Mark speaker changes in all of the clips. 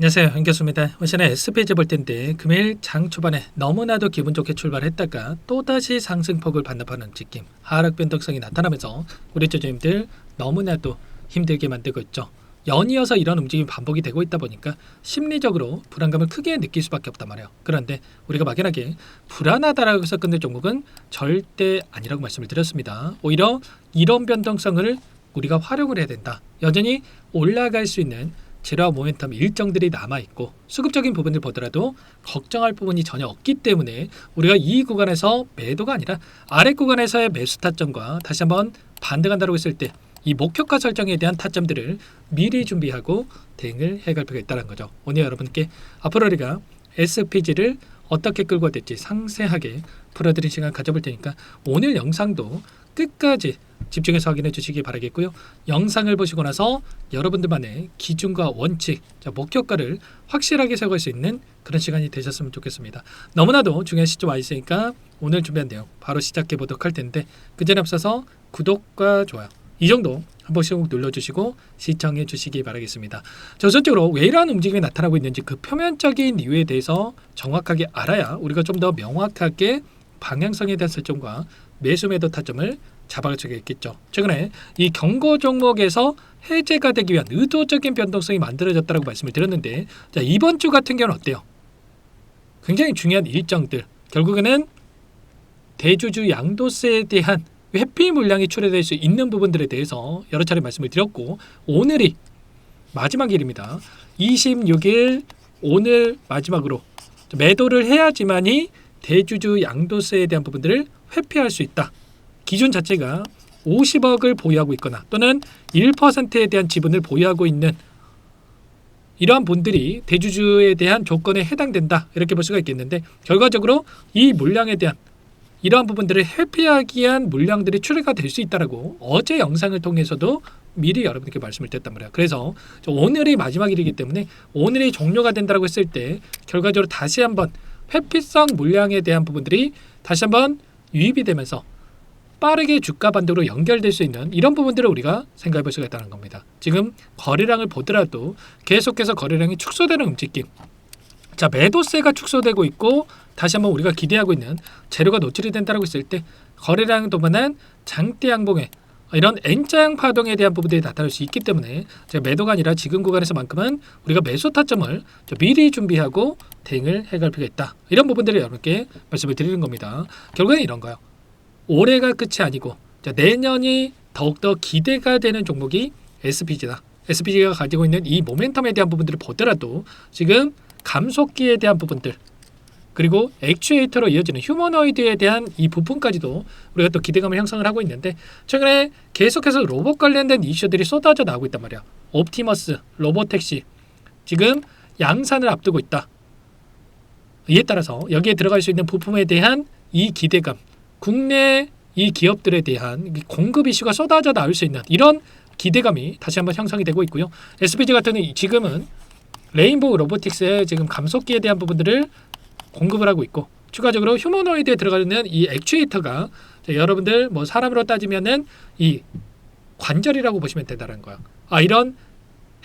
Speaker 1: 안녕하세요, 한교수입니다. 오늘 S페이지 볼 텐데 금일 장 초반에 너무나도 기분 좋게 출발했다가 또다시 상승폭을 반납하는 움직임, 하락 변동성이 나타나면서 우리 투자님들 너무나도 힘들게 만들고 있죠. 연이어서 이런 움직임이 반복이 되고 있다 보니까 심리적으로 불안감을 크게 느낄 수밖에 없단 말이에요. 그런데 우리가 막연하게 불안하다라고 해서 끝낼 종목은 절대 아니라고 말씀을 드렸습니다. 오히려 이런 변동성을 우리가 활용을 해야 된다. 여전히 올라갈 수 있는 재료와 모멘텀 일정들이 남아있고 수급적인 부분을 보더라도 걱정할 부분이 전혀 없기 때문에 우리가 이 구간에서 매도가 아니라 아래 구간에서의 매수 타점과 다시 한번 반등한다고 했을 때 이 목표가 설정에 대한 타점들을 미리 준비하고 대응을 해갈 필요가 있다는 거죠. 오늘 여러분께 앞으로 우리가 SPG를 어떻게 끌고 될지 상세하게 풀어드린 시간 가져볼 테니까 오늘 영상도 끝까지 집중해서 확인해 주시기 바라겠고요. 영상을 보시고 나서 여러분들만의 기준과 원칙, 목표가를 확실하게 세울 수 있는 그런 시간이 되셨으면 좋겠습니다. 너무나도 중요한 시점 와 있으니까 오늘 준비한 내용 바로 시작해 보도록 할 텐데 그 전에 앞서서 구독과 좋아요 이 정도 한 번씩 눌러주시고 시청해 주시기 바라겠습니다. 우선적으로 왜 이러한 움직임이 나타나고 있는지 그 표면적인 이유에 대해서 정확하게 알아야 우리가 좀 더 명확하게 방향성에 대한 설정과 매수 매도 타점을 잡아갈 수가 있겠죠. 최근에 이 경고 종목에서 해제가 되기 위한 의도적인 변동성이 만들어졌다고 말씀을 드렸는데 자, 이번 주 같은 경우는 어때요? 굉장히 중요한 일정들 결국에는 대주주 양도세에 대한 회피 물량이 출해될 수 있는 부분들에 대해서 여러 차례 말씀을 드렸고 오늘이 마지막 일입니다. 26일 오늘 마지막으로 매도를 해야지만이 대주주 양도세에 대한 부분들을 회피할 수 있다. 기준 자체가 50억을 보유하고 있거나 또는 1%에 대한 지분을 보유하고 있는 이러한 분들이 대주주에 대한 조건에 해당된다. 이렇게 볼 수가 있겠는데 결과적으로 이 물량에 대한 이러한 부분들을 회피하기 위한 물량들이 출회가 될 수 있다라고 어제 영상을 통해서도 미리 여러분께 말씀을 드렸단 말이에요. 그래서 오늘이 마지막 일이기 때문에 오늘이 종료가 된다고 했을 때 결과적으로 다시 한번 회피성 물량에 대한 부분들이 다시 한번 유입이 되면서 빠르게 주가 반등으로 연결될 수 있는 이런 부분들을 우리가 생각해 볼 수가 있다는 겁니다. 지금 거래량을 보더라도 계속해서 거래량이 축소되는 움직임. 자, 매도세가 축소되고 있고 다시 한번 우리가 기대하고 있는 재료가 노출이 된다고 했을 때 거래량 동반한 장대 양봉에 이런 N자형 파동에 대한 부분들이 나타날 수 있기 때문에 제가 매도가 아니라 지금 구간에서만큼은 우리가 매수 타점을 미리 준비하고 대응을 해갈 필요가 있다. 이런 부분들을 여러분께 말씀을 드리는 겁니다. 결국엔 이런 거예요. 올해가 끝이 아니고 내년이 더욱더 기대가 되는 종목이 SPG다. SPG가 가지고 있는 이 모멘텀에 대한 부분들을 보더라도 지금 감속기에 대한 부분들 그리고 액추에이터로 이어지는 휴머노이드에 대한 이 부분까지도 우리가 또 기대감을 형성을 하고 있는데 최근에 계속해서 로봇 관련된 이슈들이 쏟아져 나오고 있단 말이야. 옵티머스, 로보택시 지금 양산을 앞두고 있다. 이에 따라서 여기에 들어갈 수 있는 부품에 대한 이 기대감 국내 이 기업들에 대한 공급 이슈가 쏟아져 나올 수 있는 이런 기대감이 다시 한번 형성이 되고 있고요. SPG 같은 지금은 레인보우 로보틱스의 지금 감속기에 대한 부분들을 공급을 하고 있고 추가적으로 휴머노이드에 들어가는 이 액추에이터가 여러분들 뭐 사람으로 따지면은 이 관절이라고 보시면 된다는 거야. 이런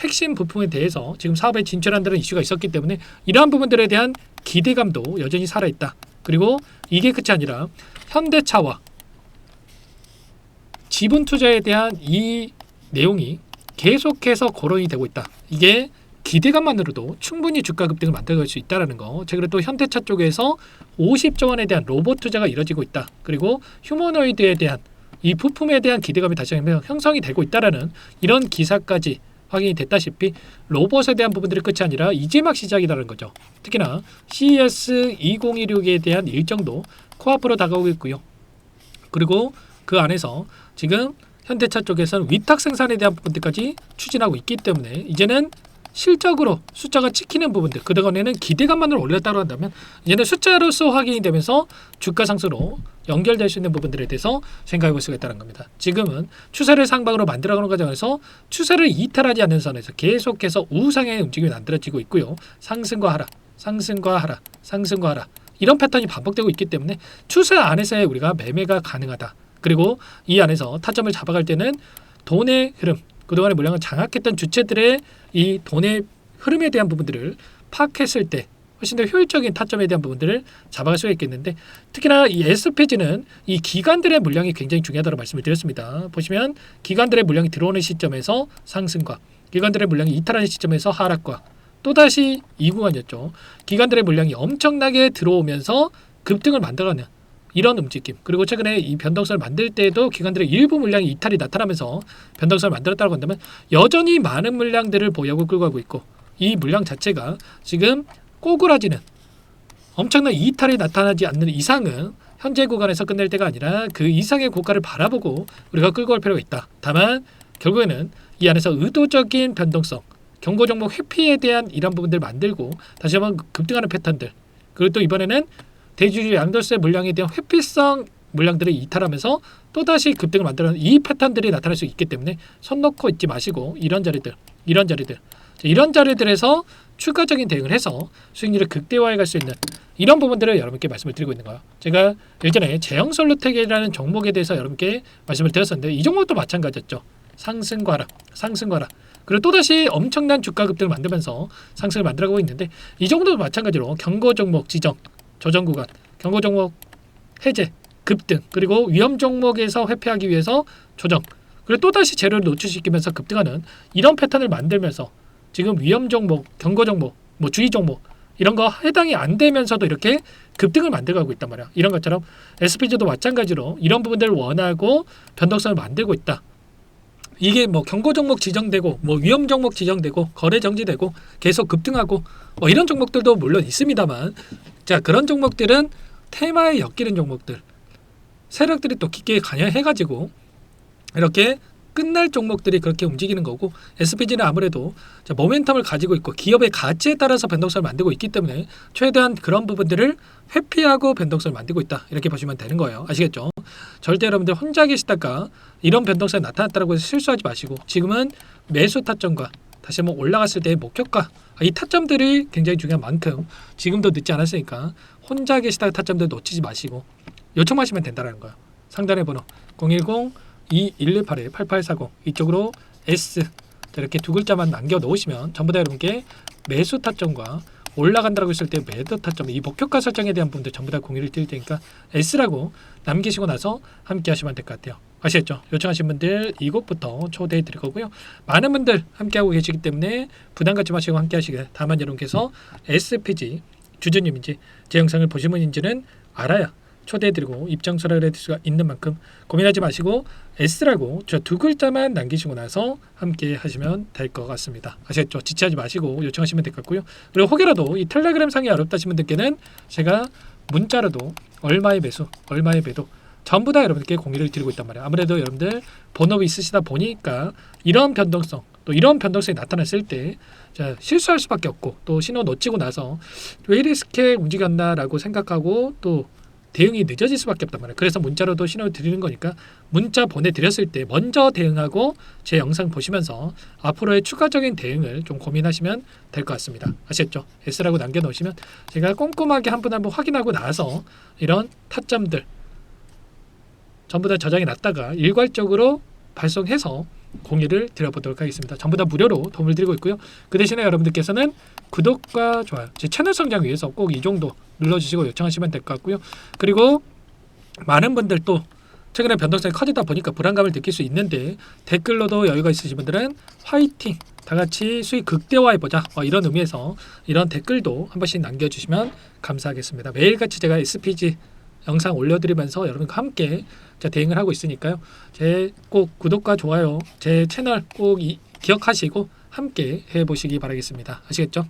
Speaker 1: 핵심 부품에 대해서 지금 사업에 진출한다는 이슈가 있었기 때문에 이러한 부분들에 대한 기대감도 여전히 살아있다. 그리고 이게 끝이 아니라 현대차와 지분 투자에 대한 이 내용이 계속해서 거론이 되고 있다. 이게 기대감만으로도 충분히 주가 급등을 만들어갈 수 있다는 거. 최근에 또 현대차 쪽에서 50조 원에 대한 로봇 투자가 이뤄지고 있다. 그리고 휴머노이드에 대한 이 부품에 대한 기대감이 다시 한번 형성이 되고 있다는 이런 기사까지 확인이 됐다시피 로봇에 대한 부분들이 끝이 아니라 이제 막 시작이라는 거죠. 특히나 CES 2016에 대한 일정도 코앞으로 다가오고 있고요. 그리고 그 안에서 지금 현대차 쪽에서는 위탁 생산에 대한 부분들까지 추진하고 있기 때문에 이제는 실적으로 숫자가 찍히는 부분들 그동안에는 기대감만으로 올렸다고 한다면 이제는 숫자로서 확인이 되면서 주가 상승으로 연결될 수 있는 부분들에 대해서 생각해 볼 수가 있다는 겁니다. 지금은 추세를 상방으로 만들어가는 과정에서 추세를 이탈하지 않는 선에서 계속해서 우상의 움직임이 만들어지고 있고요. 상승과 하락, 상승과 하락, 상승과 하락 이런 패턴이 반복되고 있기 때문에 추세 안에서의 우리가 매매가 가능하다. 그리고 이 안에서 타점을 잡아갈 때는 돈의 흐름 그동안의 물량을 장악했던 주체들의 이 돈의 흐름에 대한 부분들을 파악했을 때 훨씬 더 효율적인 타점에 대한 부분들을 잡아갈 수가 있겠는데, 특히나 이 SPG는 이 기관들의 물량이 굉장히 중요하다고 말씀을 드렸습니다. 보시면 기관들의 물량이 들어오는 시점에서 상승과 기관들의 물량이 이탈하는 시점에서 하락과 또다시 이 구간이었죠. 기관들의 물량이 엄청나게 들어오면서 급등을 만들어가는 이런 움직임, 그리고 최근에 이 변동성을 만들 때에도 기관들의 일부 물량이 이탈이 나타나면서 변동성을 만들었다고 한다면 여전히 많은 물량들을 보유하고 끌고 가고 있고, 이 물량 자체가 지금 꼬꾸라지는 엄청난 이탈이 나타나지 않는 이상은 현재 구간에서 끝낼 때가 아니라 그 이상의 고가를 바라보고 우리가 끌고 갈 필요가 있다. 다만 결국에는 이 안에서 의도적인 변동성, 경고 종목 회피에 대한 이런 부분들을 만들고 다시 한번 급등하는 패턴들, 그리고 또 이번에는 대주주 양도세 물량에 대한 회피성 물량들을 이탈하면서 또다시 급등을 만들어내는 이 패턴들이 나타날 수 있기 때문에 손 놓고 있지 마시고 이런 자리들에서 추가적인 대응을 해서 수익률을 극대화해 갈 수 있는 이런 부분들을 여러분께 말씀을 드리고 있는 거예요. 제가 예전에 제형솔루텍이라는 종목에 대해서 여러분께 말씀을 드렸었는데 이 종목도 마찬가지였죠. 상승과 하락. 그리고 또다시 엄청난 주가 급등을 만들면서 상승을 만들어가고 있는데, 이 정도도 마찬가지로 경고 종목 지정, 조정 구간, 경고 종목 해제, 급등, 그리고 위험 종목에서 회피하기 위해서 조정, 그리고 또다시 재료를 노출시키면서 급등하는 이런 패턴을 만들면서 지금 위험 종목, 경고 종목, 뭐 주의 종목 이런 거 해당이 안 되면서도 이렇게 급등을 만들어가고 있단 말이야. 이런 것처럼 SPG도 마찬가지로 이런 부분들을 원하고 변동성을 만들고 있다. 이게 뭐 경고 종목 지정되고 뭐 위험 종목 지정되고 거래 정지되고 계속 급등하고 뭐 이런 종목들도 물론 있습니다만, 자, 그런 종목들은 테마에 엮이는 종목들, 세력들이 또 깊게 관여해가지고 이렇게 끝날 종목들이 그렇게 움직이는 거고, SPG는 아무래도 모멘텀을 가지고 있고 기업의 가치에 따라서 변동성을 만들고 있기 때문에 최대한 그런 부분들을 회피하고 변동성을 만들고 있다, 이렇게 보시면 되는 거예요. 아시겠죠? 절대 여러분들 혼자 계시다가 이런 변동성이 나타났다고 해서 실수하지 마시고, 지금은 매수 타점과 다시 한번 올라갔을 때의 목표가, 이 타점들이 굉장히 중요한 만큼 지금도 늦지 않았으니까 혼자 계시다가 타점들 놓치지 마시고 요청하시면 된다는 거예요. 상단의 번호 010-2118-8840 이쪽으로 S 이렇게 두 글자만 남겨 놓으시면 전부 다 여러분께 매수 타점과 올라간다고 했을 때 매도 타점, 이 목표가 설정에 대한 부분들 전부 다 공유를 드릴 테니까 S라고 남기시고 나서 함께 하시면 될 것 같아요. 아시겠죠? 요청하신 분들 이곳부터 초대해 드릴 거고요. 많은 분들 함께하고 계시기 때문에 부담 갖지 마시고 함께 하시길, 다만 여러분께서 SPG 주주님인지 제 영상을 보신 분인지는 알아야 초대해드리고 입장 설명을 해드릴 수가 있는 만큼 고민하지 마시고 S라고 저 두 글자만 남기시고 나서 함께 하시면 될 것 같습니다. 아시겠죠? 지체하지 마시고 요청하시면 될 것 같고요. 그리고 혹여라도 이 텔레그램 상이 어렵다신 분들께는 제가 문자로도 얼마의 매수, 얼마의 매도 전부 다 여러분께 공유를 드리고 있단 말이에요. 아무래도 여러분들 본업이 있으시다 보니까 이런 변동성, 또 이런 변동성이 나타났을 때 실수할 수밖에 없고, 또 신호 놓치고 나서 왜 이렇게 움직였나라고 생각하고 또 대응이 늦어질 수밖에 없단 말이에요. 그래서 문자로도 신호를 드리는 거니까 문자 보내드렸을 때 먼저 대응하고 제 영상 보시면서 앞으로의 추가적인 대응을 좀 고민하시면 될 것 같습니다. 아시겠죠? S라고 남겨놓으시면 제가 꼼꼼하게 한 분 한 분 확인하고 나서 이런 타점들 전부 다 저장해 놨다가 일괄적으로 발송해서 공유를 드려보도록 하겠습니다. 전부 다 무료로 도움을 드리고 있고요. 그 대신에 여러분들께서는 구독과 좋아요, 제 채널 성장 위해서 꼭 이 정도 눌러주시고 요청하시면 될 것 같고요. 그리고 많은 분들 또 최근에 변동성이 커지다 보니까 불안감을 느낄 수 있는데 댓글로도 여유가 있으신 분들은 화이팅! 다 같이 수익 극대화해보자, 이런 의미에서 이런 댓글도 한 번씩 남겨주시면 감사하겠습니다. 매일같이 제가 SPG 영상 올려드리면서 여러분과 함께 대응을 하고 있으니까요. 제 꼭 구독과 좋아요, 제 채널 꼭 기억하시고 함께 해보시기 바라겠습니다. 아시겠죠?